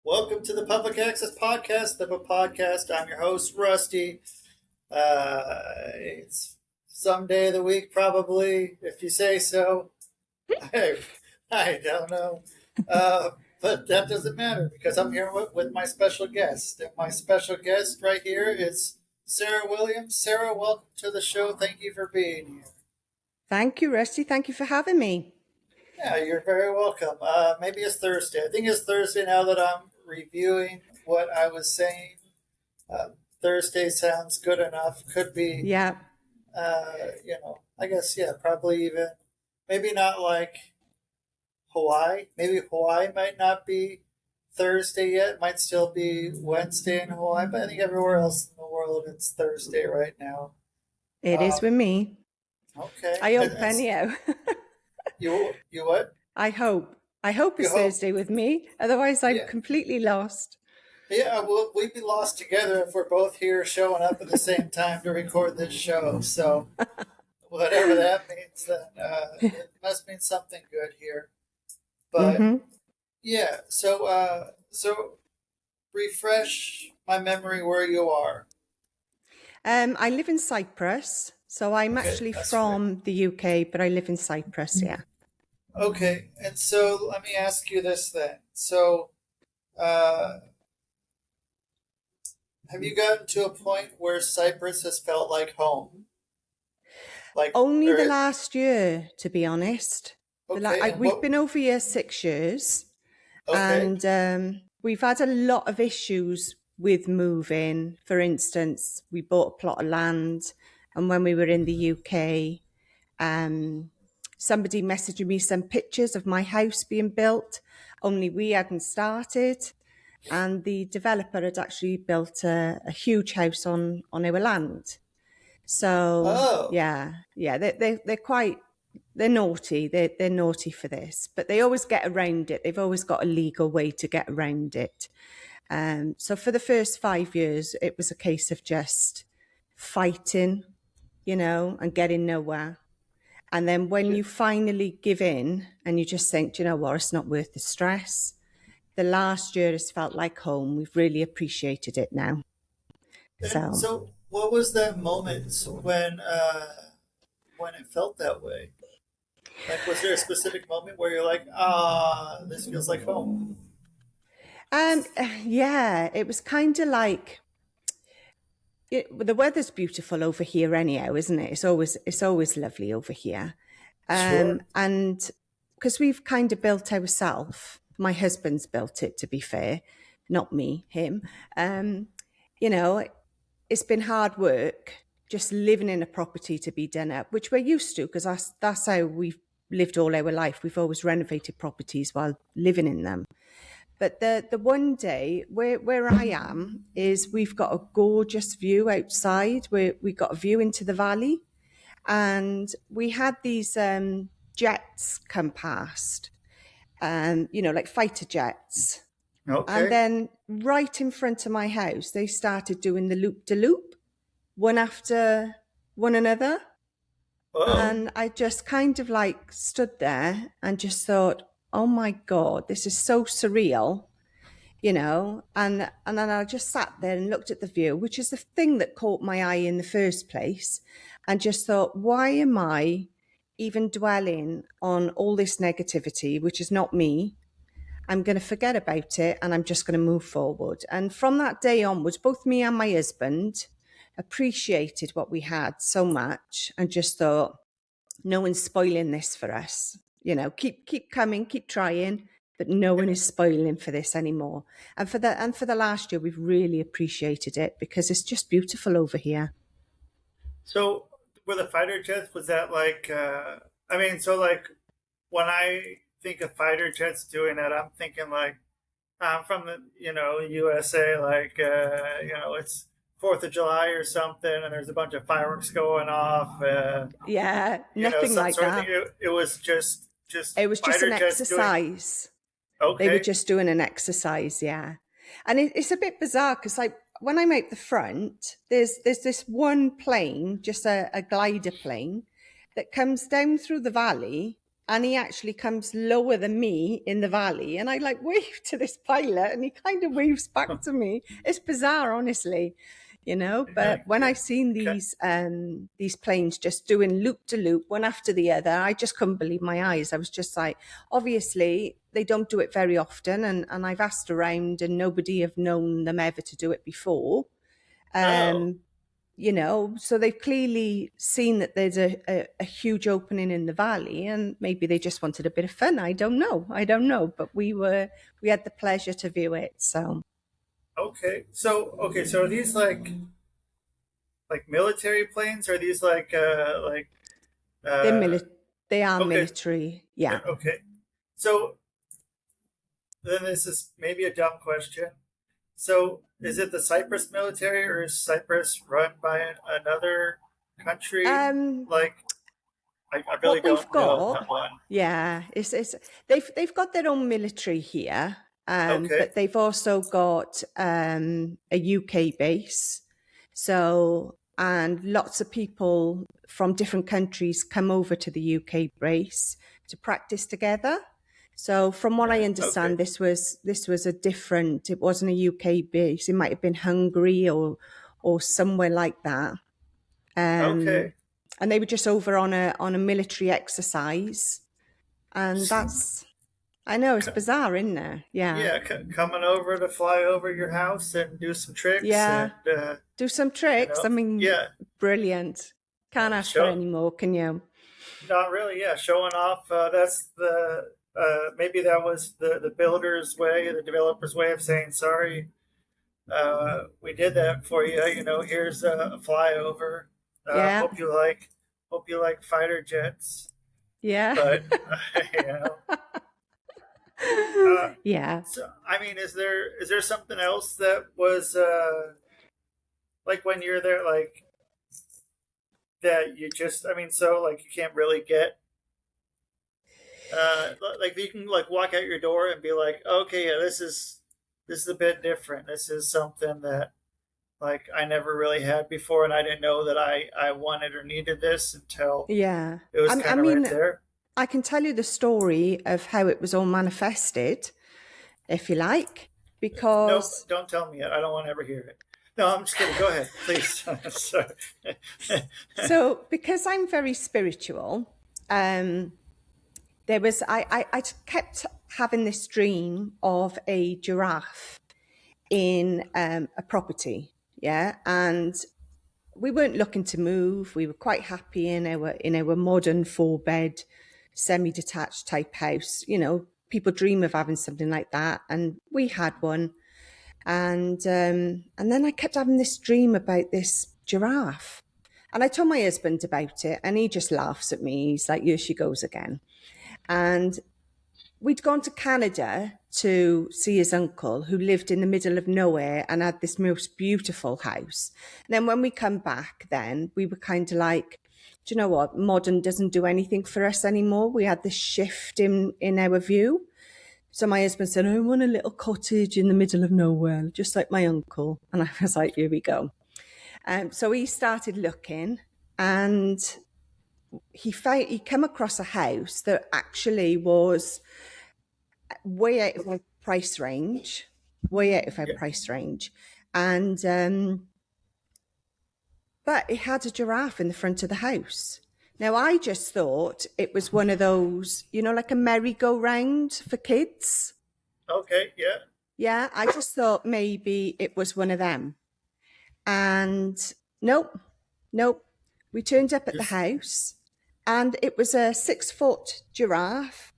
Welcome to the Public Access Podcast, the podcast. I'm your host, Rusty. It's some day of the week, probably, if you say so. I don't know. But that doesn't matter because I'm here with my special guest. And my special guest right here is Sarah Williams. Sarah, welcome to the show. Thank you for being here. Thank you, Rusty. Thank you for having me. Yeah, you're very welcome. Maybe it's Thursday. I think it's Thursday now that I'm reviewing what I was saying. Thursday sounds good enough. Could be, Yeah. I guess, yeah, probably even, maybe not like Hawaii. Maybe Hawaii might not be Thursday yet. Might still be Wednesday in Hawaii, but I think everywhere else in the world it's Thursday right now. It is with me. Okay. I hope anyhow. You what? I hope it's Thursday with me. Otherwise, I'm completely lost. Yeah, we'd be lost together if we're both here showing up at the same time to record this show. So whatever that means, then it must mean something good here. But yeah, so refresh my memory where you are. I live in Cyprus, so I'm actually from the UK, but I live in Cyprus. Yeah. Okay, and so let me ask you this then. So, have you gotten to a point where Cyprus has felt like home? Like only the last year, to be honest. Okay, we've been over here 6 years, and we've had a lot of issues with moving. For instance, we bought a plot of land, and when we were in the UK, somebody messaged me some pictures of my house being built, only we hadn't started. And the developer had actually built a huge house on our land. So, they're naughty. They're naughty for this, but they always get around it. They've always got a legal way to get around it. So for the first 5 years, it was a case of just fighting, and getting nowhere. And then when you finally give in and you just think, you know what, it's not worth the stress. The last year has felt like home. We've really appreciated it now. So what was that moment when it felt that way? Like, was there a specific moment where you're like, this feels like home? Yeah, it was kind of like, the weather's beautiful over here anyhow, isn't it? It's always lovely over here. Sure. And because we've kind of built ourselves, my husband's built it, to be fair, not me, him. It's been hard work just living in a property to be done up, which we're used to because that's how we've lived all our life. We've always renovated properties while living in them. But the one day where I am is we've got a gorgeous view outside. We got a view into the valley, and we had these jets come past, like fighter jets. Okay. And then right in front of my house, they started doing the loop-de-loop, one after one another. Uh-oh. And I just kind of like stood there and just thought, oh my God, this is so surreal, and then I just sat there and looked at the view, which is the thing that caught my eye in the first place, and just thought, why am I even dwelling on all this negativity, which is not me? I'm going to forget about it and I'm just going to move forward. And from that day onwards, both me and my husband appreciated what we had so much and just thought, no one's spoiling this for us. Keep coming, keep trying, but no one is spoiling for this anymore. And for the last year, we've really appreciated it because it's just beautiful over here. So were the fighter jets, was that like, when I think of fighter jets doing that, I'm thinking like, I'm from the, USA, like, it's 4th of July or something, and there's a bunch of fireworks going off. Nothing like that. It was just it was just an exercise. Okay. They were just doing an exercise, yeah. And it's a bit bizarre because, like, when I'm out the front, there's this one plane, just a glider plane, that comes down through the valley and he actually comes lower than me in the valley, and I like wave to this pilot and he kind of waves back to me. It's bizarre, honestly, you know. But when Yeah. I've seen Okay. these planes just doing loop to loop one after the other, I just couldn't believe my eyes. I was just like, obviously they don't do it very often, and I've asked around and nobody have known them ever to do it before. Oh, You know, so they've clearly seen that there's a huge opening in the valley, and maybe they just wanted a bit of fun. I don't know, but we had the pleasure to view it. So okay. So are these like military planes? Or are these like they're uh they are okay, military, yeah. okay. So then this is maybe a dumb question. So is it the Cyprus military, or is Cyprus run by another country? um Like I really what we've don't know got, that one. yeah, it's they've got their own military here, Okay. but they've also got a UK base. So, and lots of people from different countries come over to the UK base to practice together. So, from what I Okay. understand, this was a different. It wasn't a UK base. It might have been Hungary or somewhere like that. Um, Okay. and they were just over on a military exercise, and S- that's, I know, it's c- bizarre, isn't it? Yeah, Yeah, coming over to fly over your house and do some tricks yeah. and Do some you tricks. know, I mean, yeah, brilliant. Can't ask for show any more, can you? not really, yeah, showing off. That's the maybe that was the builder's way, the developer's way of saying sorry. We did that for you. You know, here's a flyover. Yeah, Hope you like fighter jets. yeah, But you know, uh, yeah. so I mean, is there something else that was like when you're there, like that you just I mean, so like you can't really get like you can like walk out your door and be like, okay, yeah, this is a bit different. This is something that like I never really had before, and I didn't know that I wanted or needed this until Yeah. it was I kind of right mean, there. I can tell you the story of how it was all manifested, if you like, Nope, because don't tell me it. I don't want to ever hear it. No, I'm just kidding. Go ahead, please. Sorry. because I'm very spiritual, um, I kept having this dream of a giraffe in a property, yeah, and we weren't looking to move. We were quite happy in our modern 4-bed, semi-detached type house. You know, people dream of having something like that, and we had one. And then I kept having this dream about this giraffe, and I told my husband about it, and he just laughs at me. He's like, "Here she goes again." And we'd gone to Canada to see his uncle who lived in the middle of nowhere and had this most beautiful house. And then when we come back, then we were kind of like, do you know what? Modern doesn't do anything for us anymore. We had this shift in our view. So my husband said, I want a little cottage in the middle of nowhere, just like my uncle. And I was like, here we go. So he started looking, and he came across a house that actually was way out of our price range, way out of our Yeah. price range. And but it had a giraffe in the front of the house. Now I just thought it was one of those, you know, like a merry-go-round for kids. Okay. Yeah. Yeah, I just thought maybe it was one of them. And nope, nope. We turned up at the Just house, and it was a 6-foot giraffe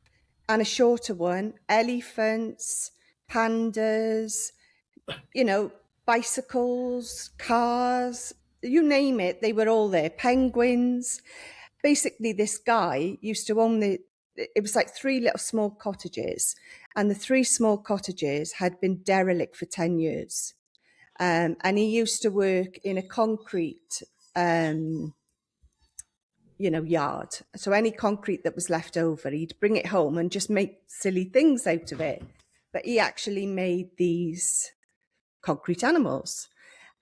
and a shorter one, elephants, pandas, you know, bicycles, cars, you name it, they were all there. Penguins. Basically, this guy used to own it was like 3 little small cottages, and the 3 small cottages had been derelict for 10 years. And he used to work in a concrete, yard. So any concrete that was left over, he'd bring it home and just make silly things out of it. But he actually made these concrete animals.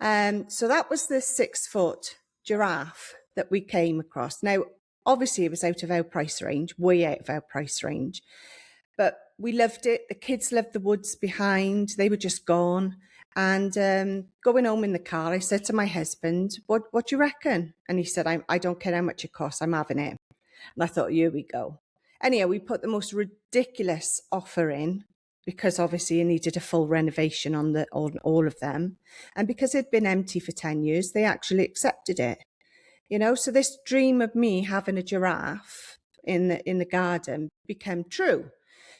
So that was the 6-foot giraffe that we came across. Now, Obviously, it was out of our price range, way out of our price range. But we loved it. The kids loved the woods behind. They were just gone. And going home in the car, I said to my husband, what do you reckon? And he said, I don't care how much it costs. I'm having it. And I thought, here we go. Anyhow, we put the most ridiculous offer in because obviously you needed a full renovation on all of them. And because it'd been empty for 10 years, they actually accepted it. You know, so this dream of me having a giraffe in the garden became true.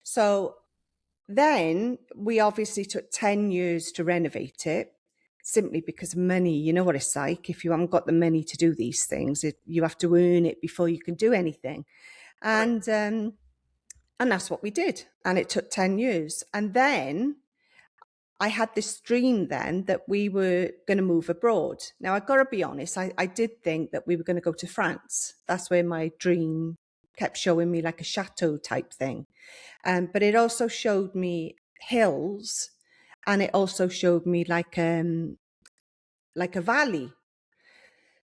So then we obviously took 10 years to renovate it, simply because of money. You know what it's like. If you haven't got the money to do these things, you have to earn it before you can do anything. And that's what we did. And it took 10 years. And then I had this dream then that we were going to move abroad. Now, I've got to be honest, I did think that we were going to go to France. That's where my dream kept showing me, like a chateau type thing. But it also showed me hills, and it also showed me like a valley.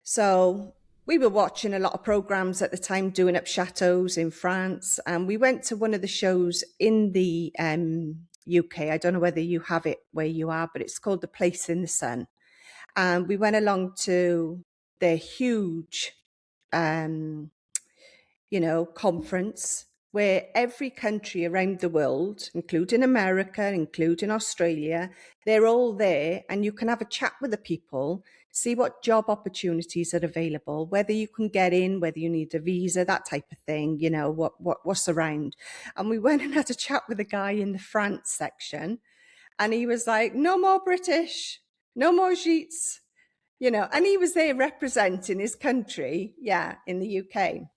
So we were watching a lot of programs at the time doing up chateaus in France, and we went to one of the shows in the UK. I don't know whether you have it where you are, but it's called The Place in the Sun. And we went along to their huge, conference where every country around the world, including America, including Australia, they're all there, and you can have a chat with the people, see what job opportunities are available, whether you can get in, whether you need a visa, that type of thing, what's around. And we went and had a chat with a guy in the France section, and he was like, no more British, no more Gits, and he was there representing his country, in the UK.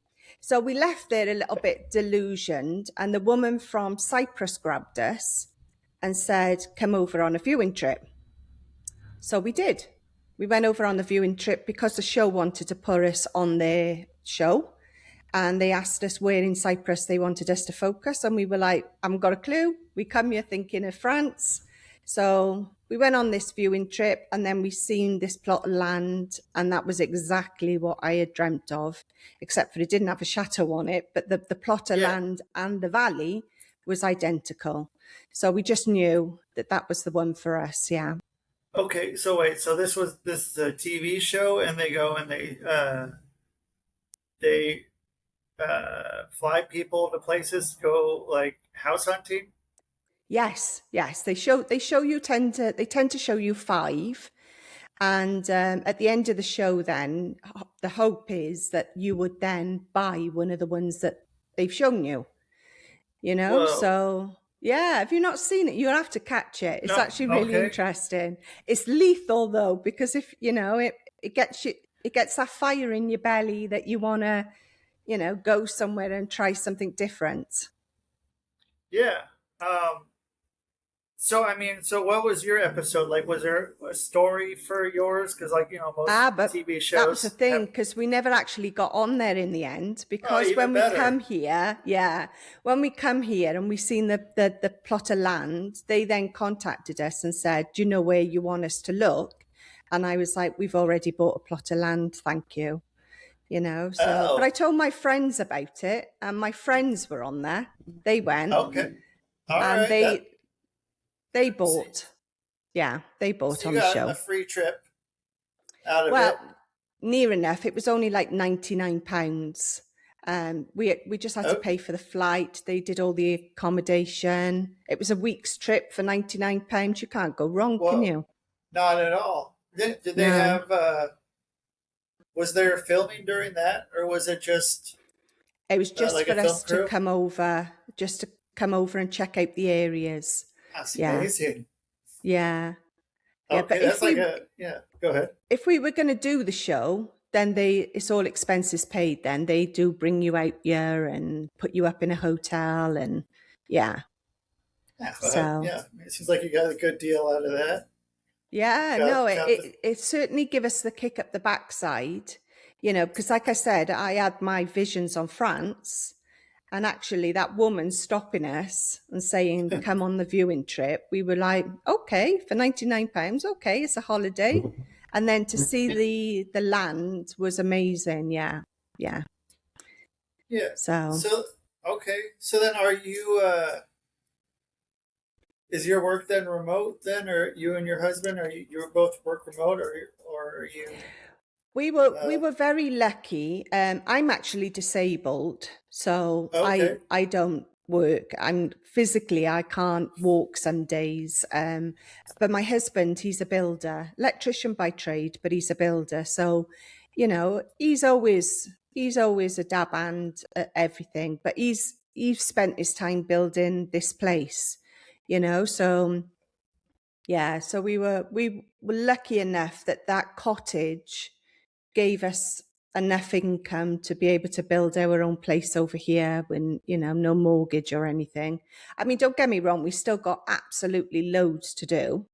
So we left there a little bit delusioned, and the woman from Cyprus grabbed us and said, come over on a viewing trip. So we did. We went over on the viewing trip because the show wanted to put us on their show, and they asked us where in Cyprus they wanted us to focus, and we were like, I haven't got a clue. We come here thinking of France. So we went on this viewing trip, and then we seen this plot of land, and that was exactly what I had dreamt of, except for it didn't have a chateau on it, but the plot of land and the valley was identical. So we just knew that was the one for us, yeah. Okay, so wait, so this is a TV show, and they go and they fly people to places, go like house hunting. Yes. They tend to show you 5. And at the end of the show, then the hope is that you would then buy one of the ones that they've shown you, Whoa. So yeah, if you've not seen it, you'll have to catch it. It's actually really okay. interesting. It's lethal though, because if, it gets that fire in your belly that you want to, go somewhere and try something different. Yeah. So what was your episode like? Was there a story for yours? Because most TV shows. That was the thing, because we never actually got on there in the end. Because when we come here, and we seen the plot of land, they then contacted us and said, "Do you know where you want us to look?" And I was like, "We've already bought a plot of land, thank you." So but I told my friends about it, and my friends were on there. They went. Okay. And they bought. They bought so on the show. A free trip out of it. Near enough. It was only like £99. We just had to pay for the flight. They did all the accommodation. It was a week's trip for £99. You can't go wrong, can you? Not at all. Did they have? Was there filming during that, or was it just? It was just like for us to come over, and check out the areas. That's amazing. Yeah. Okay, but that's go ahead. If we were going to do the show, then it's all expenses paid. Then they do bring you out here and put you up in a hotel, and it seems like you got a good deal out of that. It certainly gave us the kick up the backside, because like I said, I had my visions on France. And actually, that woman stopping us and saying, come on the viewing trip, we were like, okay, for £99, okay, it's a holiday. And then to see the land was amazing, yeah. Yeah. So So okay. So then, are you? Is your work then remote? Then, or you and your husband, are you both work remote, or are you? we Uh, were very lucky. I'm actually disabled, so okay. I don't work. I'm physically I can't walk some days. But my husband, he's a builder, electrician by trade, but he's a builder. So, you know, he's always a dab hand at everything. But he's spent his time building this place, you know. So yeah, so we were lucky enough that that cottage gave us enough income to be able to build our own place over here when, you know, no mortgage or anything. I mean, don't get me wrong, we still got absolutely loads to do.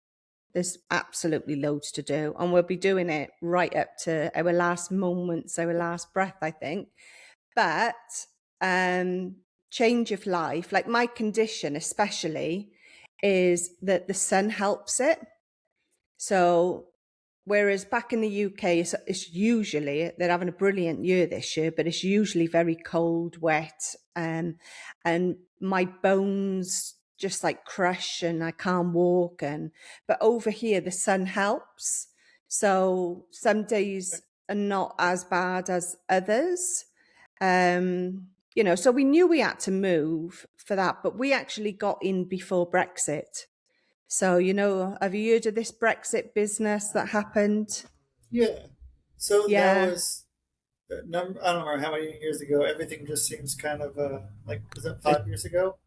There's absolutely loads to do. And we'll be doing it right up to our last moments, our last breath, I think. But um, change of life, like my condition especially, is that the sun helps it. So whereas back in the UK, it's usually, they're having a brilliant year this year, but it's usually very cold, wet, and my bones just like crush and I can't walk. But over here, the sun helps. So some days are not as bad as others. So we knew we had to move for that, but we actually got in before Brexit. So, have you heard of this Brexit business that happened? Yeah. So that Yeah. was number. I don't remember how many years ago. Everything just seems kind of like. Was that Uh, 5 years ago?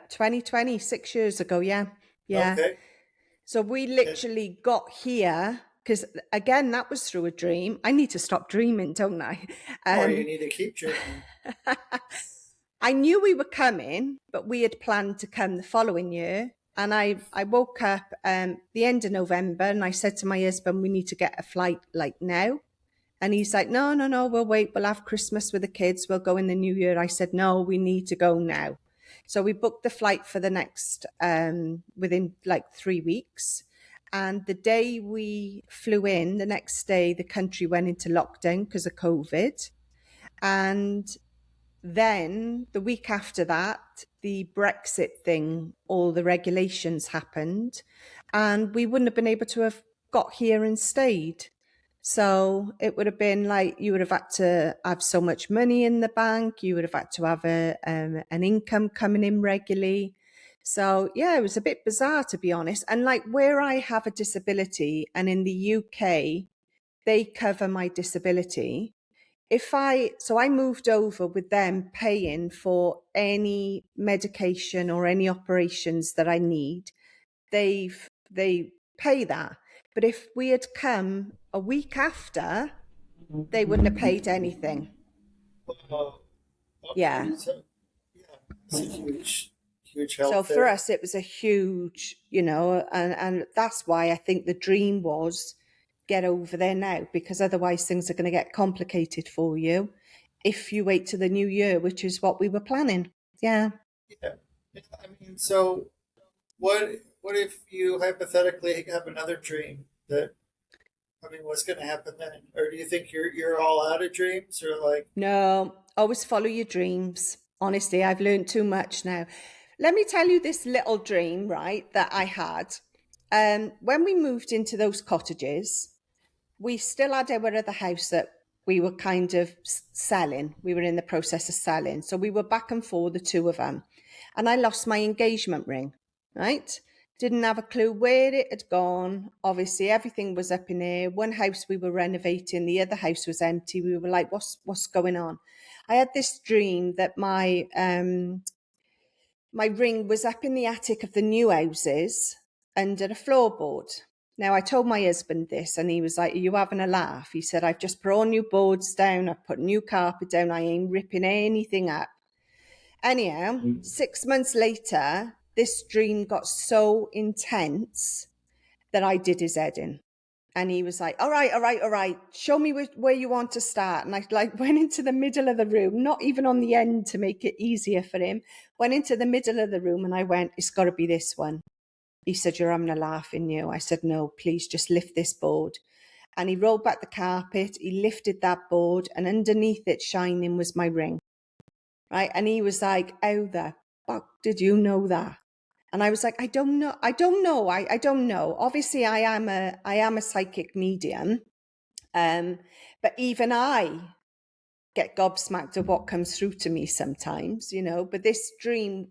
2020, 6 years ago. Yeah. Yeah. Okay. So we And, literally got here because, again, that was through a dream. I need to stop dreaming, don't I? or you Um, need to keep dreaming. I knew we were coming, but we had planned to come the following year. And I woke up the end of November and I said to my husband, we need to get a flight like now. And he's like, no, no, no, we'll wait. We'll have Christmas with the kids. We'll go in the new year. I said, no, we need to go now. So we booked the flight for the next, within like 3 weeks. And the day we flew in, the next day, the country went into lockdown because of COVID. And then the week after that, the Brexit thing, all the regulations happened, and we wouldn't have been able to have got here and stayed. So it would have been like you would have had to have so much money in the bank, you would have had to have an income coming in regularly. So yeah, it was a bit bizarre to be honest. And like where I have a disability, and in the UK, they cover my disability. I moved over with them paying for any medication or any operations that I need. They pay that. But if we had come a week after, they wouldn't have paid anything. Uh, Yeah. okay. So yeah, it's a huge So help for there. us, it was a huge, and that's why I think the dream was get over there now, because otherwise things are going to get complicated for you if you wait to the new year, which is what we were planning. Yeah. Yeah. Yeah, I mean, so what if you hypothetically have another dream that I mean, what's going to happen then? Or do you think you're all out of dreams, or like, No, always follow your dreams. Honestly, I've learned too much now. Let me tell you this little dream, right, that I had. When we moved into those cottages, we still had our other house that we were kind of selling. We were in the process of selling. So we were back and forth, the two of them. And I lost my engagement ring, right? Didn't have a clue where it had gone. Obviously, everything was up in air. One house we were renovating, the other house was empty. We were like, what's going on? I had this dream that my ring was up in the attic of the new houses under a floorboard. Now, I told my husband this and he was like, are you having a laugh? He said, I've just put all new boards down. I've put new carpet down. I ain't ripping anything up. Anyhow, 6 months later, this dream got so intense that I did his head in. And he was like, all right, all right, all right. Show me where you want to start. And I like went into the middle of the room, not even on the end to make it easier for him. Went into the middle of the room and I went, it's got to be this one. He said, you're having a laugh in you. I said, no, please just lift this board. And he rolled back the carpet. He lifted that board and underneath it shining was my ring. right? And he was like, how the fuck did you know that? And I was like, I don't know. I don't know. I don't know. Obviously, I am a psychic medium. But even I get gobsmacked of what comes through to me sometimes, but this dream,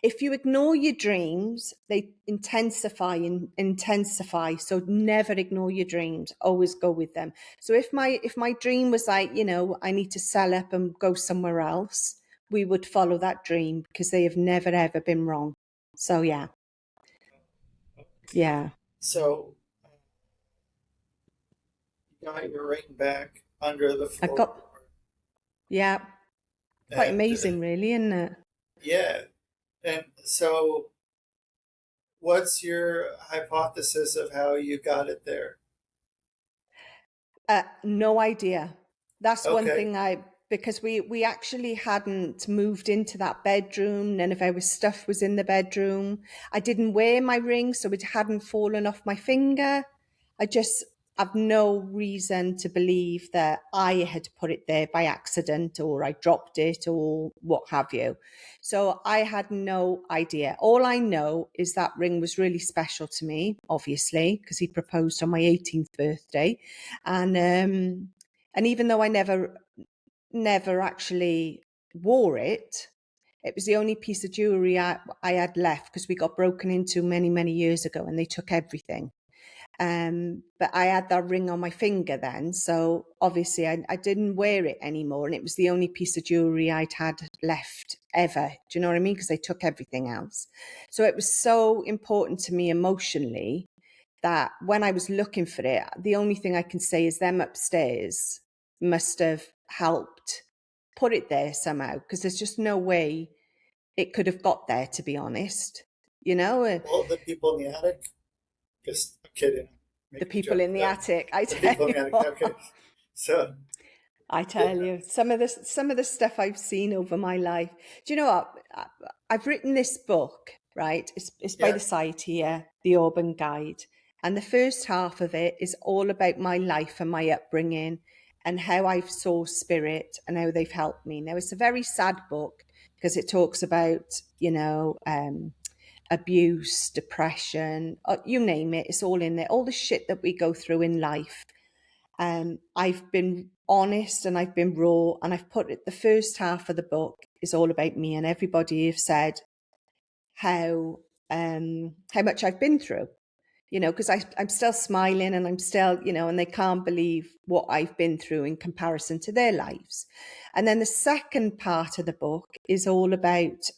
if you ignore your dreams, they intensify and intensify. So never ignore your dreams, always go with them. So if my dream was like, I need to sell up and go somewhere else, we would follow that dream because they have never ever been wrong. So yeah. So you got your ring back under the I floor. got, yeah, quite And amazing really, isn't it? yeah. And so what's your hypothesis of how you got it there? No idea. That's one Okay. thing because we actually hadn't moved into that bedroom. None of our stuff was in the bedroom. I didn't wear my ring, so it hadn't fallen off my finger. I just have no reason to believe that I had put it there by accident or I dropped it or what have you. So I had no idea. All I know is that ring was really special to me, obviously, because he proposed on my 18th birthday. And even though I never actually wore it, it was the only piece of jewelry I had left because we got broken into many, many years ago and they took everything. But I had that ring on my finger then. So obviously I didn't wear it anymore. And it was the only piece of jewelry I'd had left ever. Do you know what I mean? Because they took everything else. So it was so important to me emotionally that when I was looking for it, the only thing I can say is them upstairs must have helped put it there somehow, because there's just no way it could have got there, to be honest. Well, the people in the attic. Just kidding. The Making a people joke in with the that. attic, I The tell people in you the attic. what. Okay. So I yeah. tell you, some of the stuff I've seen over my life. Do you know what? I've written this book, right? It's by Yeah. the side here, the Auburn Guide, and the first half of it is all about my life and my upbringing and how I've saw spirit and how they've helped me. Now it's a very sad book because it talks about abuse, depression, you name it. It's all in there. All the shit that we go through in life. I've been honest and I've been raw, and I've put it, the first half of the book is all about me, and everybody have said how much I've been through, because I'm still smiling and I'm still, and they can't believe what I've been through in comparison to their lives. And then the second part of the book is all about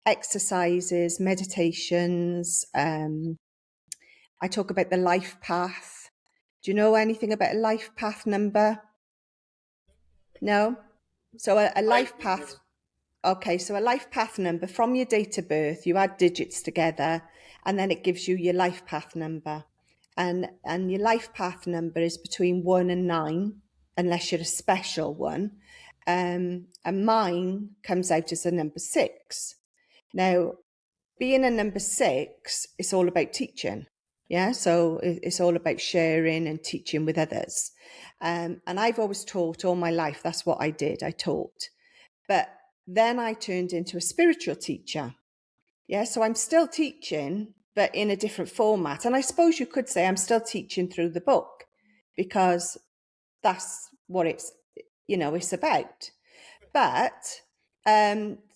exercises, meditations. I talk about the life path. Do you know anything about a life path number? No? So a life path, okay, so a life path number from your date of birth, you add digits together and then it gives you your life path number. And your life path number is between 1 and 9, unless you're a special one. And mine comes out as a number 6. Now, being a number 6, it's all about teaching. Yeah, so it's all about sharing and teaching with others. And I've always taught all my life. That's what I did. I taught. But then I turned into a spiritual teacher. Yeah, so I'm still teaching, but in a different format. And I suppose you could say I'm still teaching through the book because that's what it's about. But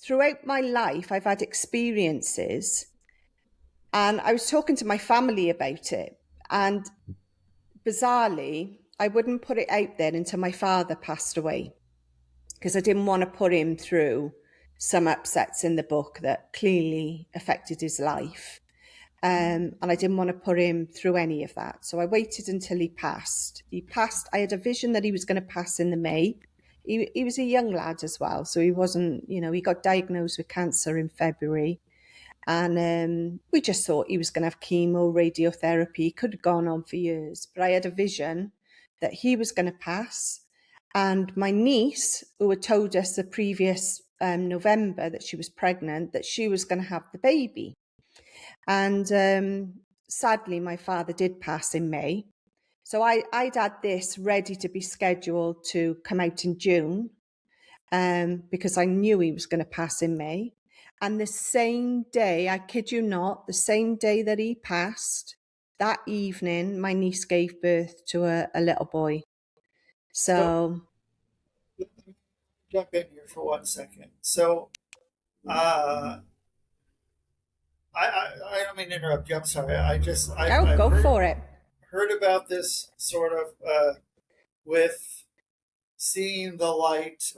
throughout my life, I've had experiences, and I was talking to my family about it. And bizarrely, I wouldn't put it out there until my father passed away, because I didn't want to put him through some upsets in the book that clearly affected his life. And I didn't want to put him through any of that. So I waited until he passed. I had a vision that he was going to pass in the May. He was a young lad as well. So he wasn't, he got diagnosed with cancer in February. And we just thought he was going to have chemo, radiotherapy. It could have gone on for years. But I had a vision that he was going to pass. And my niece, who had told us the previous November that she was pregnant, that she was going to have the baby. And sadly, my father did pass in May. So I'd had this ready to be scheduled to come out in June. because I knew he was going to pass in May. And the same day, I kid you not, the same day that he passed, that evening, my niece gave birth to a little boy. So, let me jump in here for 1 second. So, uh, I don't mean to interrupt you. I'm sorry. oh, I've go for it. heard about this sort of with seeing the light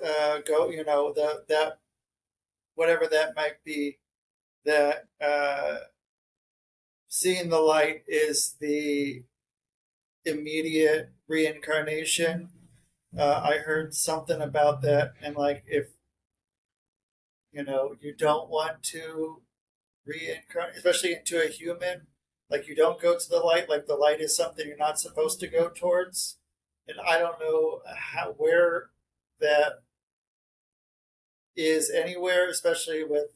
go. You know, that whatever that might be. That seeing the light is the immediate reincarnation. I heard something about that, and like if you don't want to reincarnate, especially into a human, like you don't go to the light. Like the light is something you're not supposed to go towards, and I don't know where that is anywhere, especially with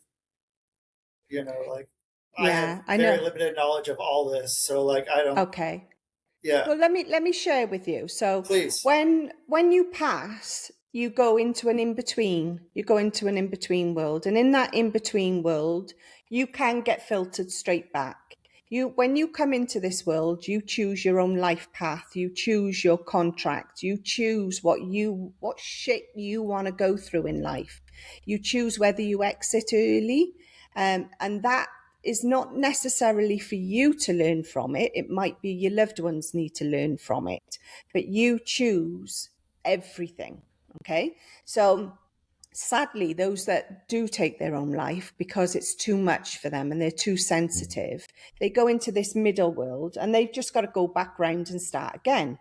like I have Yeah, I very know. limited knowledge of all this, so like I don't. Okay. Yeah, Well, let me share with you. So please. when you pass, you go into an in-between. You go into an in-between world. And in that in-between world, you can get filtered straight back. When you come into this world, you choose your own life path, you choose your contract, you choose what shit you want to go through in life. You choose whether you exit early, and that is not necessarily for you to learn from it. It might be your loved ones need to learn from it, but you choose everything. Okay. So sadly, those that do take their own life because it's too much for them and they're too sensitive, they go into this middle world and they've just got to go back round and start again.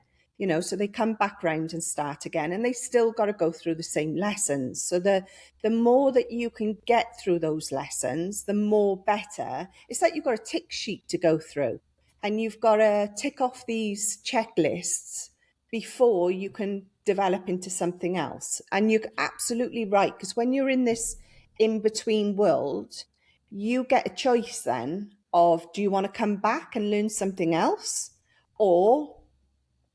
So they come back round and start again, and they still got to go through the same lessons. So the more that you can get through those lessons, the more better. It's like you've got a tick sheet to go through, and you've got to tick off these checklists before you can develop into something else. And you're absolutely right, because when you're in this in-between world, you get a choice then of, do you want to come back and learn something else? Or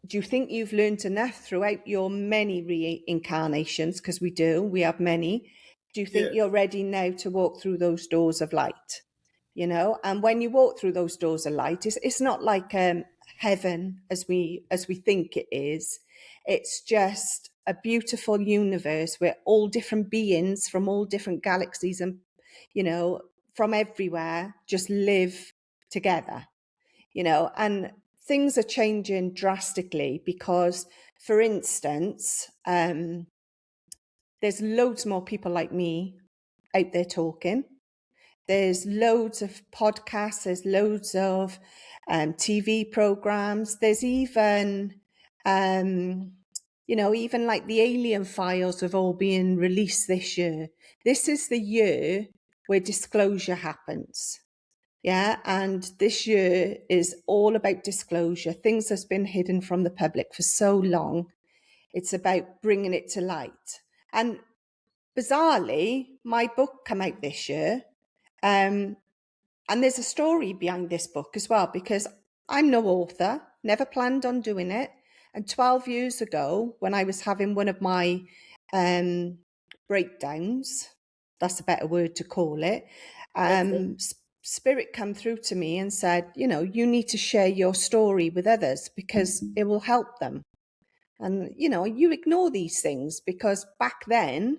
do you think you've learned enough throughout your many reincarnations? Because we have many. Do you think Yeah. you're ready now to walk through those doors of light? And when you walk through those doors of light, it's not like heaven as we think it is. It's just a beautiful universe where all different beings from all different galaxies and from everywhere just live together. And things are changing drastically because, for instance, there's loads more people like me out there talking. There's loads of podcasts, there's loads of TV programs. There's even, even like the alien files have all been released this year. This is the year where disclosure happens. Yeah. And this year is all about disclosure. Things that's been hidden from the public for so long. It's about bringing it to light. And bizarrely, my book came out this year. And there's a story behind this book as well, because I'm no author, never planned on doing it. And 12 years ago, when I was having one of my breakdowns, that's a better word to call it, Okay. Spirit come through to me and said, you need to share your story with others because it will help them. And, you ignore these things because back then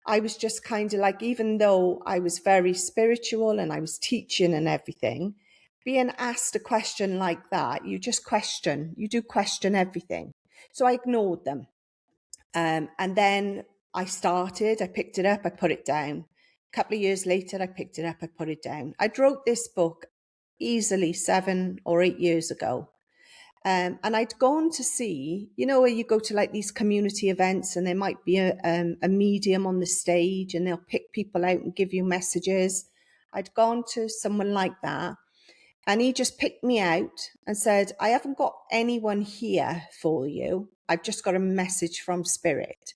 I was just kind of like, even though I was very spiritual and I was teaching and everything, being asked a question like that, you do question everything. So I ignored them. And then I picked it up, I put it down. A couple of years later, I picked it up, I put it down. I wrote this book easily 7 or 8 years ago. And I'd gone to see, where you go to like these community events and there might be a medium on the stage and they'll pick people out and give you messages. I'd gone to someone like that and he just picked me out and said, I haven't got anyone here for you. I've just got a message from Spirit.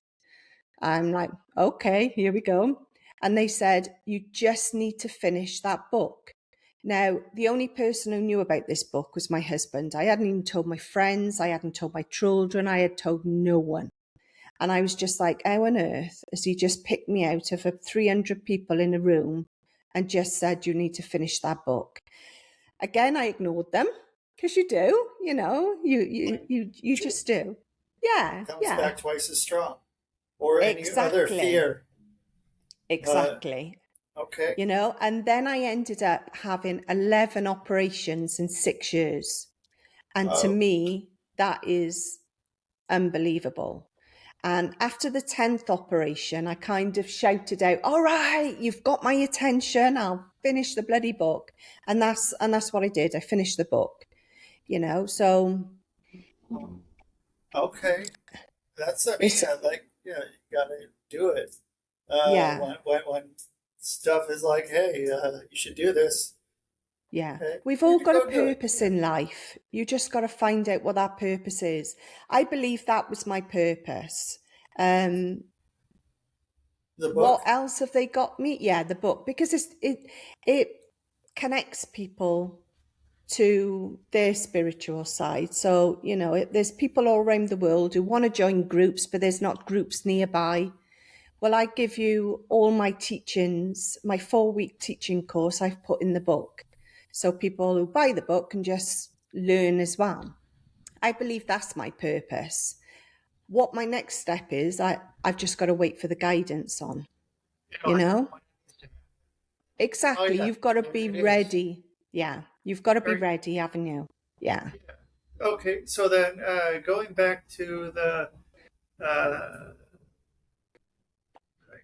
I'm like, okay, here we go. And they said, you just need to finish that book. Now, the only person who knew about this book was my husband. I hadn't even told my friends. I hadn't told my children. I had told no one. And I was just like, how on earth has he just picked me out of 300 people in a room and just said, you need to finish that book? Again, I ignored them, because you do, you True. just do. Yeah, Comes yeah, back twice as strong. Or any other exactly, fear. Uh, exactly. okay. And then I ended up having 11 operations in 6 years. And to Oh, me, that is unbelievable. And after the 10th operation, I kind of shouted out, all right, you've got my attention. I'll finish the bloody book. And that's what I did. I finished the book, so okay. That's, I mean, it's, like, you gotta do it. yeah, When stuff is like, hey, you should do this, yeah. We've all maybe got a go do it. purpose in life. You just got to find out what that purpose is. I believe that was my purpose. Um, The what book? else have they got me? Yeah, the book, because it connects people to their spiritual side. So, there's people all around the world who want to join groups, but there's not groups nearby. Well, I give you all my teachings, my 4-week teaching course I've put in the book. So people who buy the book can just learn as well. I believe that's my purpose. What my next step is, I've just got to wait for the guidance on, you know? Oh Exactly. yeah, You've got to it be it is. ready. Yeah. You've got to be Very ready, haven't you? Yeah. okay. So then, going back to the, uh,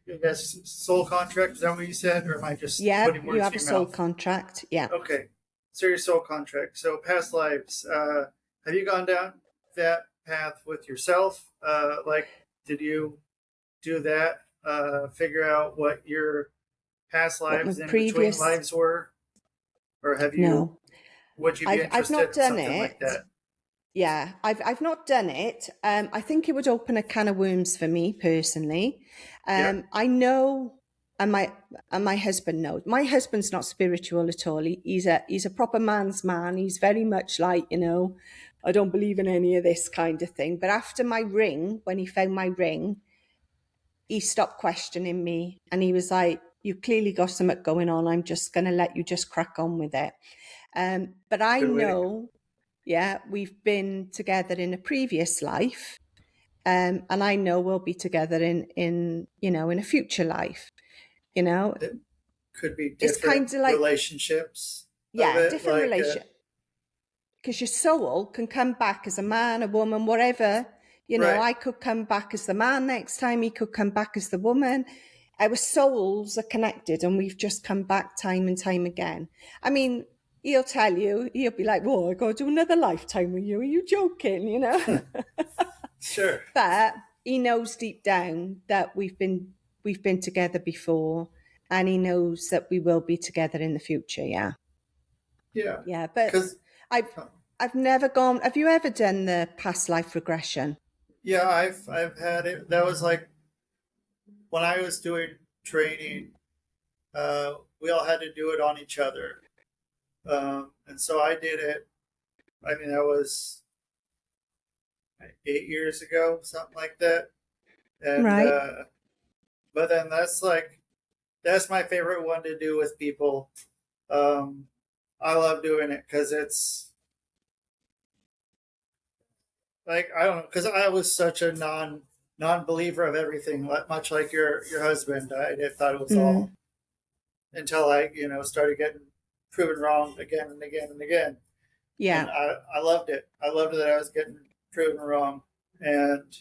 I guess soul contract. Is that what you said, or am I just Yeah. putting You words have in a your soul mouth? contract. Yeah. Okay. So your soul contract. So past lives. Have you gone down that path with yourself? Like, did you do that? Figure out what your past What my lives, in between previous, lives were, or have you? no, Would you be I've interested not in done something like it. that? Yeah, I've not done it. I think it would open a can of worms for me personally. Yeah. I know, and my husband knows. My husband's not spiritual at all. He's a proper man's man. He's very much like, I don't believe in any of this kind of thing. But after my ring, when he found my ring, he stopped questioning me, and he was like, "You clearly got something going on. I'm just going to let you just crack on with it." But I Good way to go. know, yeah, we've been together in a previous life, and I know we'll be together in a future life. You know, It could be it's different kind of like, relationships of yeah, it, different like relation, because your soul can come back as a man, a woman, whatever. right. I could come back as the man next time. He could come back as the woman. Our souls are connected, and we've just come back time and time again. I mean, he'll tell you, he'll be like, "Whoa, I got to do another lifetime with you. Are you joking?" Sure. But he knows deep down that we've been together before, and he knows that we will be together in the future. Yeah, Yeah. yeah. But Because I've I've never gone. Have you ever done the past life regression? yeah, I've had it. That was like when I was doing training. We all had to do it on each other, and so I did it. I mean, that was 8 years ago, something like that. And Right. but then that's my favorite one to do with people. Um, I love doing it because it's like I don't know, because I was such a non-believer of everything, much like your husband. I thought it was all Mm, until I started getting proven wrong again and again and again, and yeah. I loved it. I loved that I was getting proven wrong, and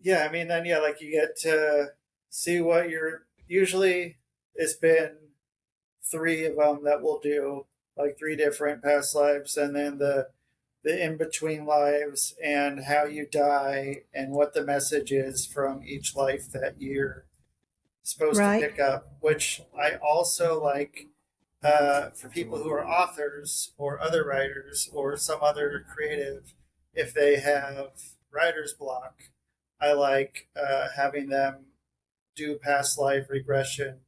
yeah, I mean then yeah, like you get to see what you're usually. It's been three of them that we'll do, like three different past lives, and then the in between lives and how you die and what the message is from each life that you're supposed to Right. pick up, which I also like for people who are authors or other writers or some other creative, if they have writer's block, I like having them do past life regression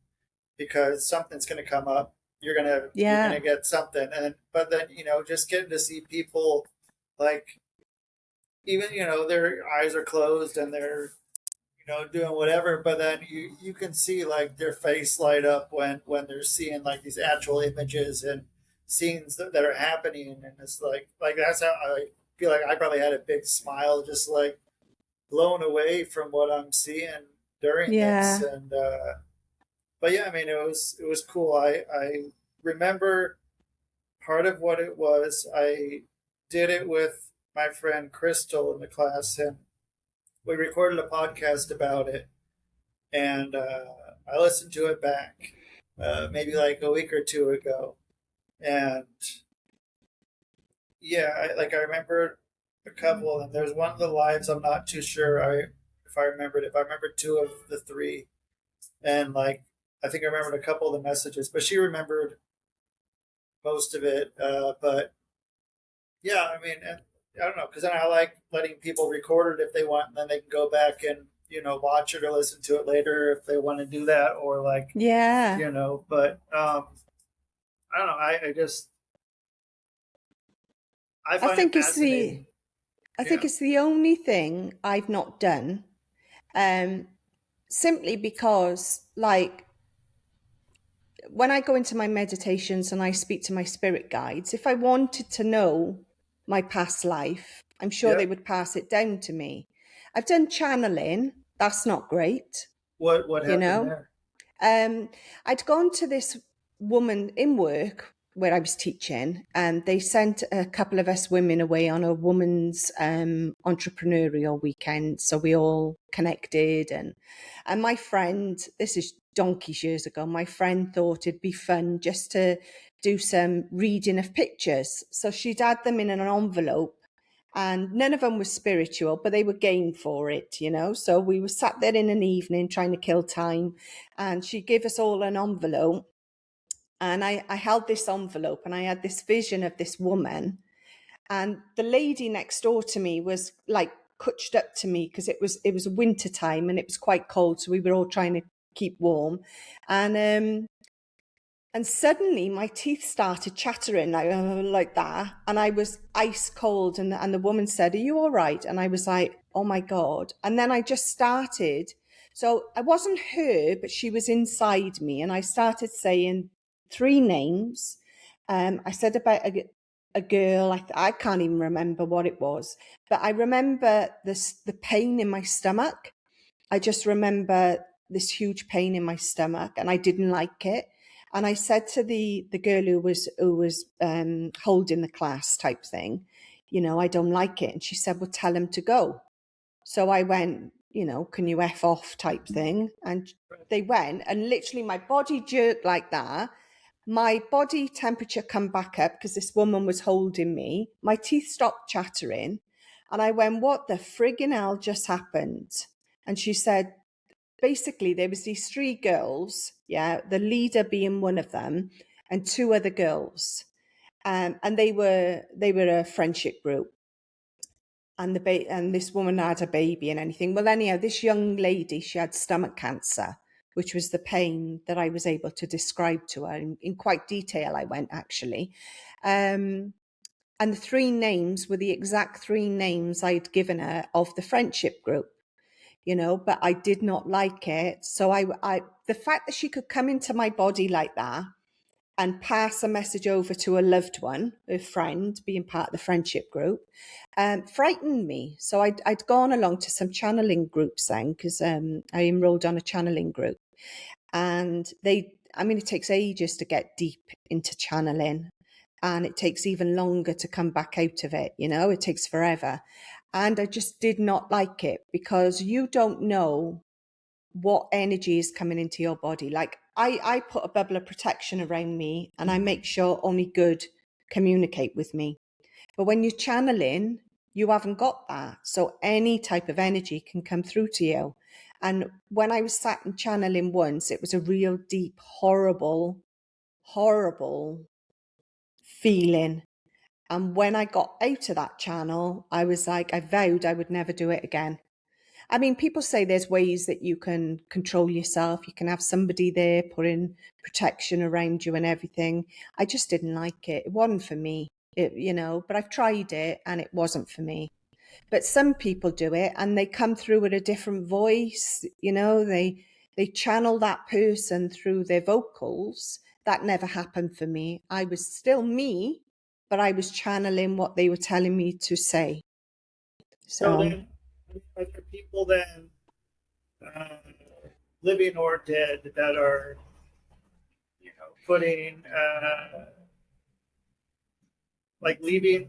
because something's going to come up. You're gonna Yeah. get something, and but then just getting to see people like even, their eyes are closed and they're, doing whatever, but then you can see like their face light up when they're seeing like these actual images and scenes that are happening, and it's like that's how I feel like I probably had a big smile, just like blown away from what I'm seeing during this. Yeah. And but yeah, I mean, it was cool. I remember part of what it was. I did it with my friend Crystal in the class, and we recorded a podcast about it. And I listened to it back maybe like a week or two ago, and yeah, I remember a couple of them. There's one of the lines I'm not too sure if I remembered. If I remember two of the three, and like I think I remembered a couple of the messages, but she remembered most of it. But yeah, I mean, and I don't know, because then I like letting people record it if they want, and then they can go back and watch it or listen to it later if they want to do that, or like Yeah. But I don't know. I just I I find it think it's fascinating. the I think Yeah. it's the only thing I've not done. Um, Simply because, like, when I go into my meditations and I speak to my spirit guides, if I wanted to know my past life, I'm sure they Yep. would pass it down to me. I've done channeling. That's not great, What you happened know. there? Um, I'd gone to this woman in work where I was teaching, and they sent a couple of us women away on a woman's entrepreneurial weekend. So we all connected, and my friend, this is donkeys years ago, my friend thought it'd be fun just to do some reading of pictures. So she'd add them in an envelope, and none of them were spiritual, but they were game for it, So we were sat there in an evening trying to kill time, and she gave us all an envelope, and I held this envelope, and I had this vision of this woman, and the lady next door to me was like cutched up to me because it was winter time and it was quite cold, so we were all trying to keep warm, and and suddenly my teeth started chattering like that. And I was ice cold. And the woman said, "Are you all right?" And I was like, "Oh my God." And then I just started. So I wasn't her, but she was inside me. And I started saying three names. I said about a girl. I can't even remember what it was, but I remember the pain in my stomach. I just remember this huge pain in my stomach, and I didn't like it. And I said to the girl who was holding the class type thing, "I don't like it." And she said, "Well, tell him to go." So I went, "Can you F off," type thing. And they went, and literally my body jerked like that. My body temperature come back up because this woman was holding me. My teeth stopped chattering. And I went, "What the friggin' hell just happened?" And she said, basically there was these three girls, yeah, the leader being one of them, and two other girls, and they were a friendship group, and and this woman had a baby and anything. Well, anyhow, this young lady, she had stomach cancer, which was the pain that I was able to describe to her in quite detail. I went, actually, and the three names were the exact three names I'd given her of the friendship group. But I did not like it. So the fact that she could come into my body like that and pass a message over to a loved one, a friend, being part of the friendship group, frightened me. So I'd gone along to some channeling groups then, because I enrolled on a channeling group, and it takes ages to get deep into channeling, and it takes even longer to come back out of it. It takes forever. And I just did not like it because you don't know what energy is coming into your body. Like I put a bubble of protection around me, and I make sure only good communicate with me. But when you're channeling, you haven't got that. So any type of energy can come through to you. And when I was sat in channeling once, it was a real deep, horrible, horrible feeling. And when I got out of that channel, I was like, I vowed I would never do it again. I mean, people say there's ways that you can control yourself. You can have somebody there putting protection around you and everything. I just didn't like it. It wasn't for me, but I've tried it and it wasn't for me. But some people do it and they come through with a different voice, they channel that person through their vocals. That never happened for me. I was still me, but I was channeling what they were telling me to say. So So, then, are there people then, living or dead, that are, putting, like leaving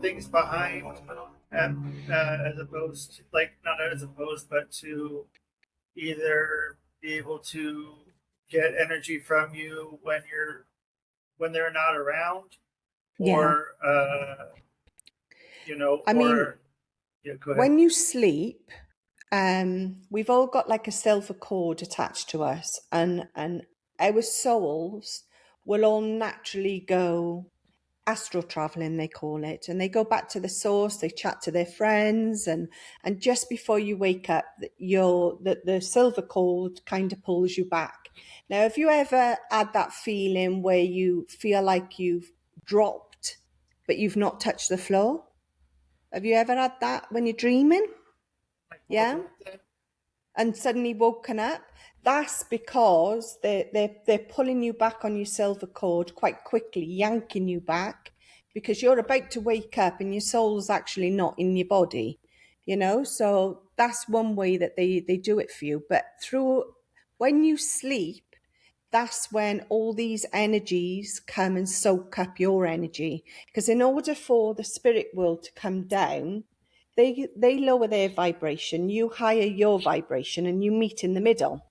things behind, and as opposed to, like, not as opposed, but to either be able to get energy from you when they're not around, yeah. or I mean, or yeah, go ahead. when you sleep, we've all got like a silver cord attached to us, and our souls will all naturally go astral traveling, they call it, and they go back to the source. They chat to their friends, and just before you wake up, the silver cord kind of pulls you back. Now, have you ever had that feeling where you feel like you've dropped, but you've not touched the floor? Have you ever had that when you're dreaming? Like Yeah, and suddenly woken up. That's because they're pulling you back on your silver cord quite quickly, yanking you back, because you're about to wake up and your soul's actually not in your body, So that's one way that they do it for you. But through when you sleep, that's when all these energies come and soak up your energy. Because in order for the spirit world to come down, they lower their vibration, you higher your vibration, and you meet in the middle.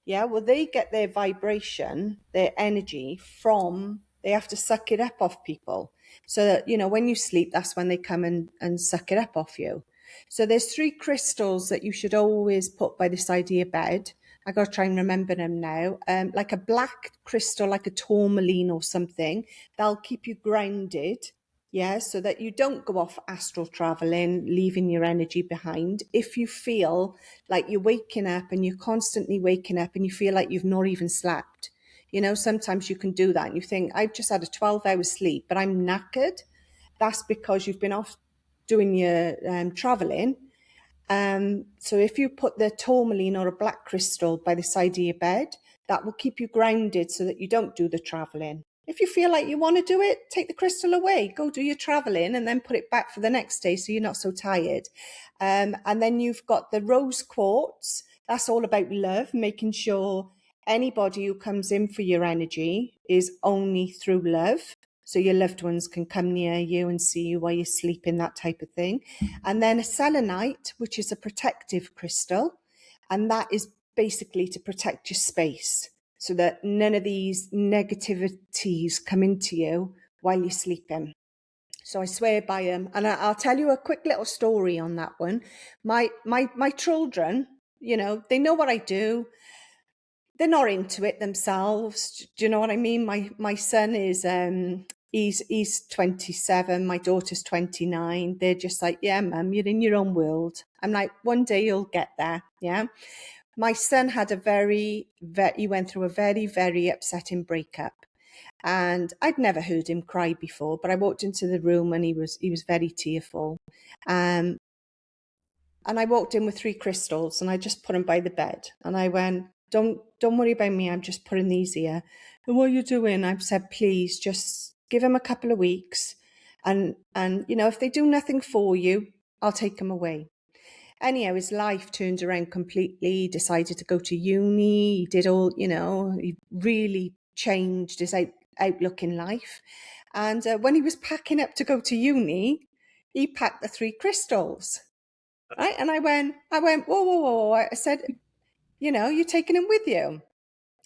Yeah, well, they get their vibration, their energy from, they have to suck it up off people. So that, when you sleep, that's when they come and suck it up off you. So there's 3 crystals that you should always put by the side of your bed. I got to try and remember them now. Like a black crystal, like a tourmaline or something, they'll keep you grounded. Yeah, so that you don't go off astral traveling, leaving your energy behind. If you feel like you're waking up and you're constantly waking up and you feel like you've not even slept, sometimes you can do that and you think, I've just had a 12-hour sleep, but I'm knackered. That's because you've been off doing your traveling. So if you put the tourmaline or a black crystal by the side of your bed, that will keep you grounded so that you don't do the traveling. If you feel like you want to do it, take the crystal away, go do your traveling, and then put it back for the next day so you're not so tired. And then you've got the rose quartz. That's all about love, making sure anybody who comes in for your energy is only through love. So your loved ones can come near you and see you while you're sleeping, that type of thing. And then a selenite, which is a protective crystal. And that is basically to protect your space so that none of these negativities come into you while you're sleeping. So I swear by them. And I'll tell you a quick little story on that one. My children, they know what I do. They're not into it themselves. Do you know what I mean? My son is he's 27, my daughter's 29. They're just like, yeah, mum, you're in your own world. I'm like, one day you'll get there. Yeah. My son had he went through a very, very upsetting breakup. And I'd never heard him cry before, but I walked into the room and he was very tearful. Um, and I walked in with 3 crystals and I just put them by the bed. And I went, don't worry about me. I'm just putting these here. And what are you doing? I've said, please just give him a couple of weeks. And if they do nothing for you, I'll take them away. Anyhow, his life turned around completely. He decided to go to uni. He did all, he really changed his outlook in life. And when he was packing up to go to uni, he packed the 3 crystals. Right. And I went, whoa, whoa, whoa. I said, you're taking him with you.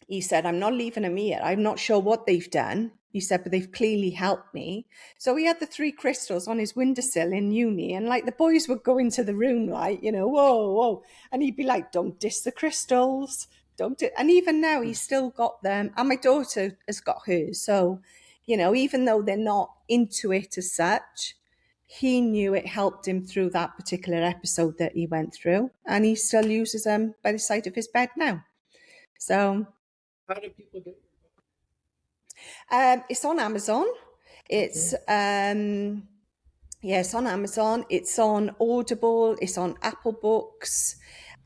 He said, I'm not leaving him here. I'm not sure what they've done. He said, but they've clearly helped me. So he had the 3 crystals on his windowsill in uni. And like the boys would go into the room, like, whoa, whoa. And he'd be like, don't diss the crystals. Don't do. And even now he's still got them. And my daughter has got hers. So, even though they're not into it as such, he knew it helped him through that particular episode that he went through. And he still uses them by the side of his bed now. So How do people get? it's on Amazon. It's Yeah, it's on Amazon. It's on Audible. It's on Apple Books.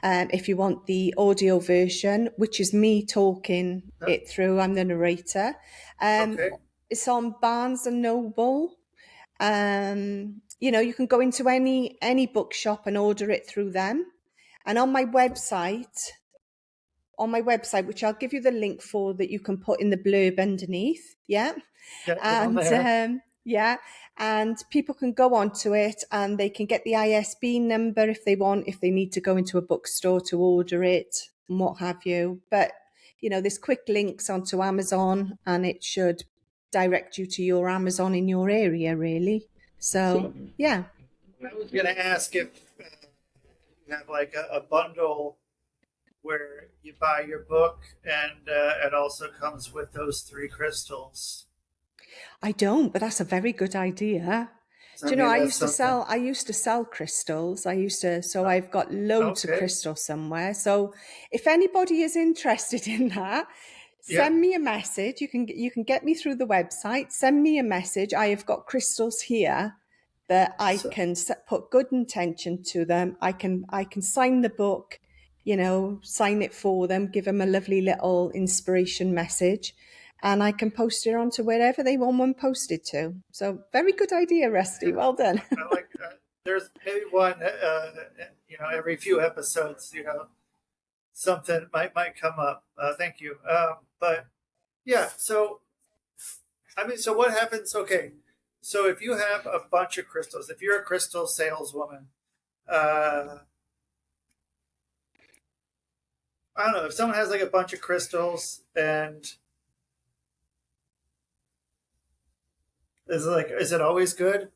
If you want the audio version, which is me talking Uh, it through, I'm the narrator. Um, Okay. it's on Barnes and Noble. You can go into any bookshop and order it through them. And on my website, which I'll give you the link for that you can put in the blurb underneath. Yeah. Yeah, it's on And there. yeah, and people can go onto it and they can get the ISB number if they want, if they need to go into a bookstore to order it and what have you. But, there's quick links onto Amazon and it should direct you to your Amazon in your area, really. So, So yeah. I was gonna ask if you have like a bundle where you buy your book and it also comes with those three crystals. I don't, but that's a very good idea. So Do you know, I that's used to something. sell I used to sell crystals. So I've got loads of Okay. crystals somewhere. So if anybody is interested in that, Yeah. send me a message. You can get me through the website. Send me a message. I have got crystals here that I So can put good intention to them. I can sign the book, sign it for them, give them a lovely little inspiration message, and I can post it onto wherever they want one posted to. So very good idea, Rusty. yeah, Well done. I like. There's maybe one. Every few episodes, something might come up. Thank you. But yeah. So I mean, so what happens? Okay. So if you have a bunch of crystals, if you're a crystal saleswoman, uh, I don't know, if someone has like a bunch of crystals and is it always good?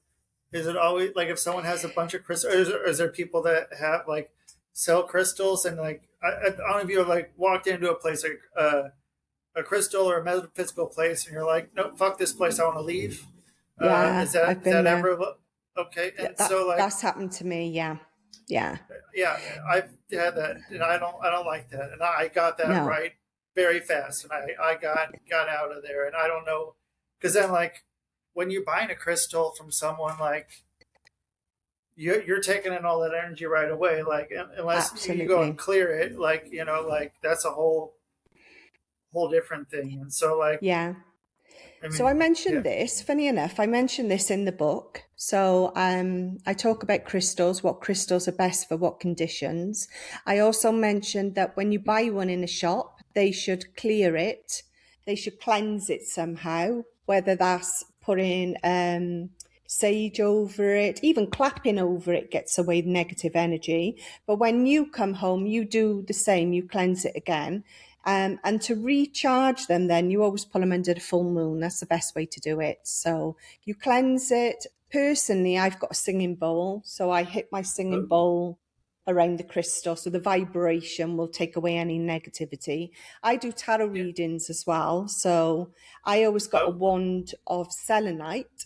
Is it always like if someone has a bunch of crystals, is there people that have like sell crystals and like I don't know if you have like walked into a place like a crystal or a metaphysical place and you're like, no, fuck this place, I want to leave. Yeah, Is I've that been there. ever okay? Yeah, And that so like that's happened to me. Yeah, yeah. yeah, I've had that, and I don't like that, and I got that No, right very fast, and I got out of there, and I don't know, because then like when you're buying a crystal from someone like you're taking in all that energy right away, like unless you go and absolutely. clear it, like like that's a whole different thing, and so like Yeah. I So I mean mentioned yeah this, funny enough, I mentioned this in the book. So I talk about crystals, what crystals are best for what conditions. I also mentioned that when you buy one in a shop, they should clear it. They should cleanse it somehow, whether that's putting sage over it, even clapping over it gets away negative energy. But when you come home, you do the same, you cleanse it again. And to recharge them, then you always pull them under the full moon. That's the best way to do it. So you cleanse it. Personally, I've got a singing bowl. So I hit my singing bowl around the crystal. So the vibration will take away any negativity. I do tarot yeah readings as well. So I always got a oh wand of selenite,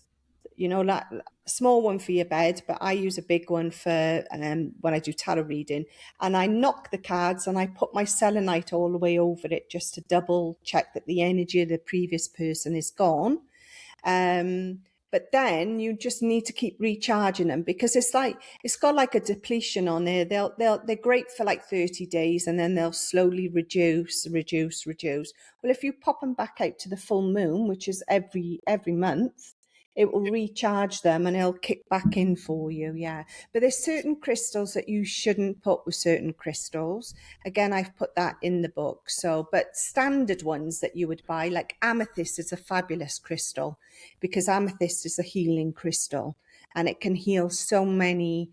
like a small one for your bed, but I use a big one for when I do tarot reading. And I knock the cards and I put my selenite all the way over it just to double check that the energy of the previous person is gone. Um, but then you just need to keep recharging them because it's got like a depletion on there. They're great for like 30 days and then they'll slowly reduce. Well, if you pop them back out to the full moon, which is every month, it will recharge them and it'll kick back in for you. Yeah. But there's certain crystals that you shouldn't put with certain crystals. Again, I've put that in the book. So, but standard ones that you would buy, like amethyst is a fabulous crystal because amethyst is a healing crystal and it can heal so many,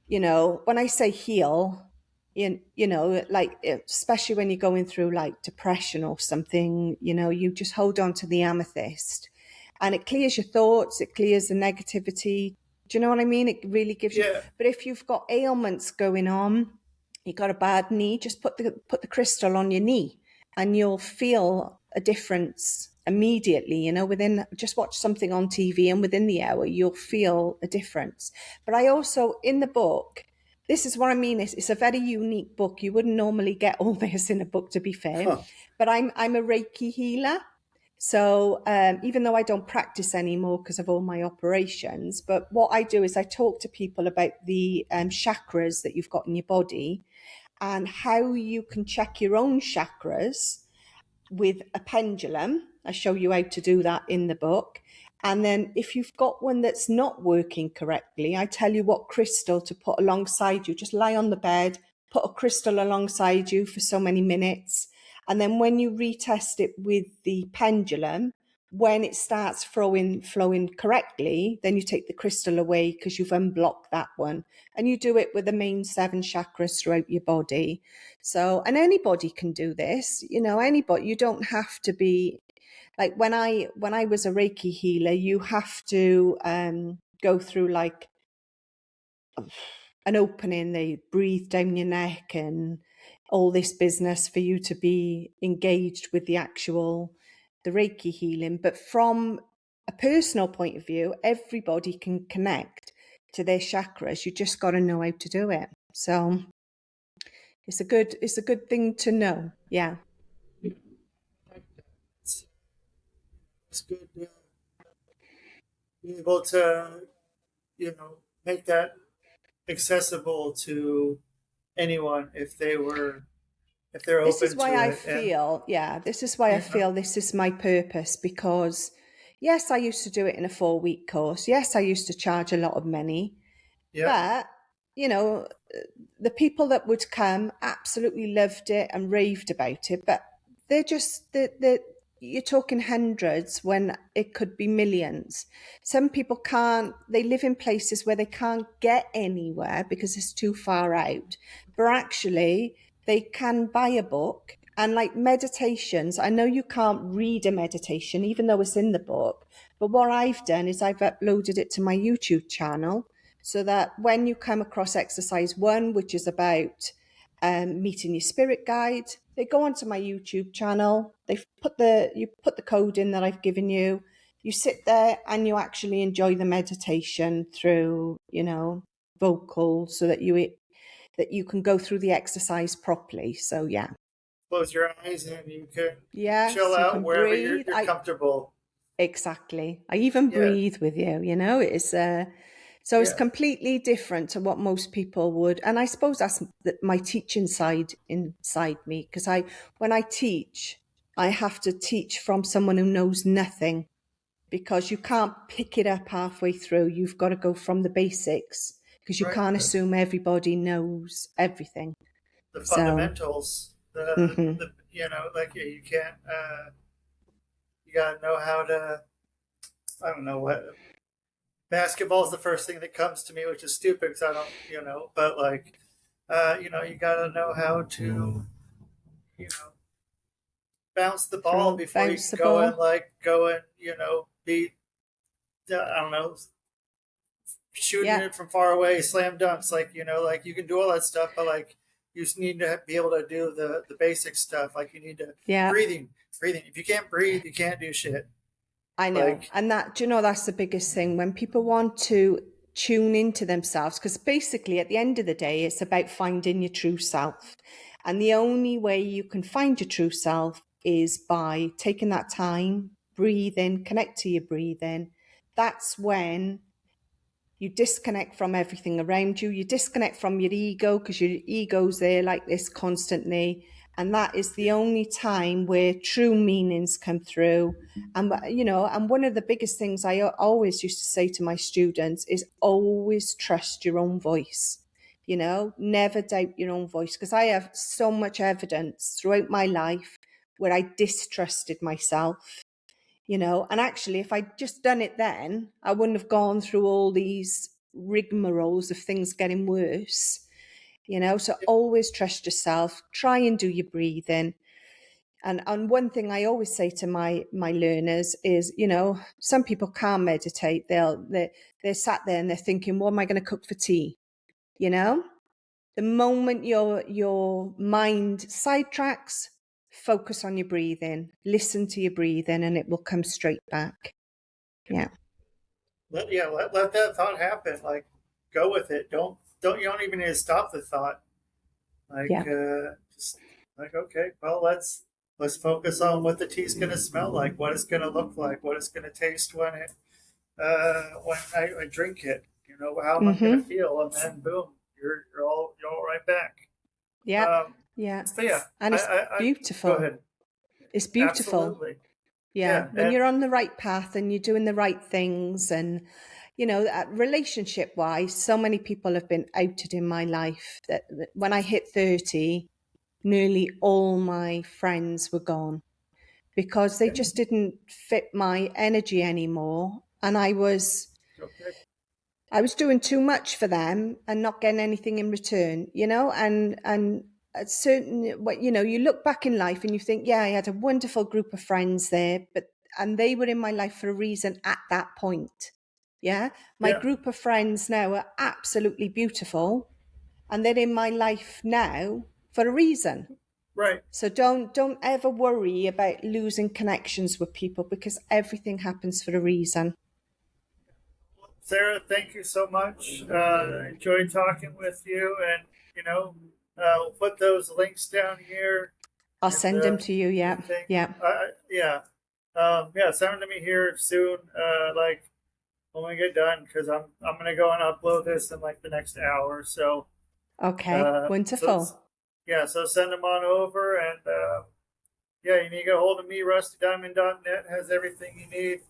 when I say heal, like especially when you're going through like depression or something, you just hold on to the amethyst and it clears your thoughts, it clears the negativity. Do you know what I mean? It really gives you, yeah but if you've got ailments going on, you got a bad knee, just put the crystal on your knee and you'll feel a difference immediately. Within, just watch something on TV and within the hour you'll feel a difference. But I also, in the book, this is what I mean, it's a very unique book. You wouldn't normally get all this in a book, to be fair, huh. but I'm a Reiki healer. So even though I don't practice anymore because of all my operations, but what I do is I talk to people about the chakras that you've got in your body and how you can check your own chakras with a pendulum. I show you how to do that in the book. And then if you've got one that's not working correctly, I tell you what crystal to put alongside you. Just lie on the bed, put a crystal alongside you for so many minutes. And then when you retest it with the pendulum, when it starts flowing correctly, then you take the crystal away because you've unblocked that one. And you do it with the main 7 chakras throughout your body. So, and anybody can do this, anybody. You don't have to be like when I was a Reiki healer, you have to go through like an opening, they breathe down your neck and all this business for you to be engaged with the Reiki healing. But from a personal point of view, everybody can connect to their chakras. You just got to know how to do it. So it's a good thing to know. Yeah. It's, it's good to be able to, make that accessible to anyone if they're This is open why to I it. And feel, yeah, this is why I you know, feel this is my purpose because, yes, I used to do it in a 4-week course. Yes, I used to charge a lot of money. yeah, But, you know, the people that would come absolutely loved it and raved about it. But they're just, you're talking hundreds when it could be millions. Some people can't, they live in places where they can't get anywhere because it's too far out. But actually, they can buy a book. And like meditations, I know you can't read a meditation, even though it's in the book. But what I've done is I've uploaded it to my YouTube channel so that when you come across exercise 1, which is about meeting your spirit guide, they go onto my YouTube channel. You put the code in that I've given you. You sit there and you actually enjoy the meditation through, vocal, so that you can go through the exercise properly. So yeah, close your eyes and you can chill yes, you out can wherever breathe. you're comfortable. Exactly. I even Yeah, breathe with you, it's so it's yeah, completely different to what most people would. And I suppose that's my teaching side inside me because when I teach, I have to teach from someone who knows nothing because you can't pick it up halfway through. You've got to go from the basics because you right. can't assume everybody knows everything. The So, fundamentals, the mhm. the like you can't. You gotta know how to. I don't know what basketball is the first thing that comes to me, which is stupid because I don't, but like, you gotta know how to, you know, bounce the ball Throw, before you bounce can the ball. go and be, I don't know, shooting Yeah, it from far away, slam dunks, like like you can do all that stuff, but like you just need to be able to do the basic stuff. Like you need to yeah. breathing. If you can't breathe, you can't do shit. I know. Like And do you know, that's the biggest thing when people want to tune into themselves, because basically at the end of the day, it's about finding your true self. And the only way you can find your true self is by taking that time, breathing, connect to your breathing. That's when you disconnect from everything around you. You disconnect from your ego because your ego's there like this constantly. And that is the only time where true meanings come through. And one of the biggest things I always used to say to my students is always trust your own voice. Never doubt your own voice, because I have so much evidence throughout my life where I distrusted myself. And actually, if I'd just done it then, I wouldn't have gone through all these rigmaroles of things getting worse. So always trust yourself, try and do your breathing. And one thing I always say to my learners is, some people can't meditate. They're sat there and they're thinking, what am I going to cook for tea? You know, the moment your mind sidetracks, focus on your breathing, listen to your breathing, and it will come straight back. Yeah. let that thought happen. Like go with it. You don't even need to stop the thought. Like Yeah. just like okay, well Let's focus on what the tea's going to smell like, what it's going to look like, what it's going to taste when I drink it. You know, how am I going to Mm-hmm. feel? And then boom, you're all right back. Yeah. Um, Yeah. so yeah, And it's I go beautiful. ahead. It's beautiful. Absolutely, Yeah. yeah, When and you're on the right path and you're doing the right things, and, relationship wise, so many people have been outed in my life that when I hit 30, nearly all my friends were gone because they okay, just didn't fit my energy anymore. And okay, I was doing too much for them and not getting anything in return, and at certain, you look back in life and you think, yeah, I had a wonderful group of friends there, and they were in my life for a reason at that point. Yeah. My yeah, group of friends now are absolutely beautiful, and they're in my life now for a reason. right. So don't ever worry about losing connections with people, because everything happens for a reason. Sarah, thank you so much. Enjoyed talking with you, and we'll put those links down here I'll in send them to you. the Yeah. thing. Yeah. Yeah, yeah. Send them to me here soon. Like when we get done, because I'm gonna go and upload this in like the next hour. So, Okay. uh, so Wonderful. yeah, so send them on over, and yeah, you need to get a hold of me. RustyDiamond.net has everything you need,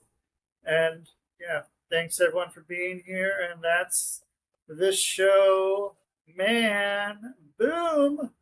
and yeah, thanks everyone for being here, and that's this show, man. Boom.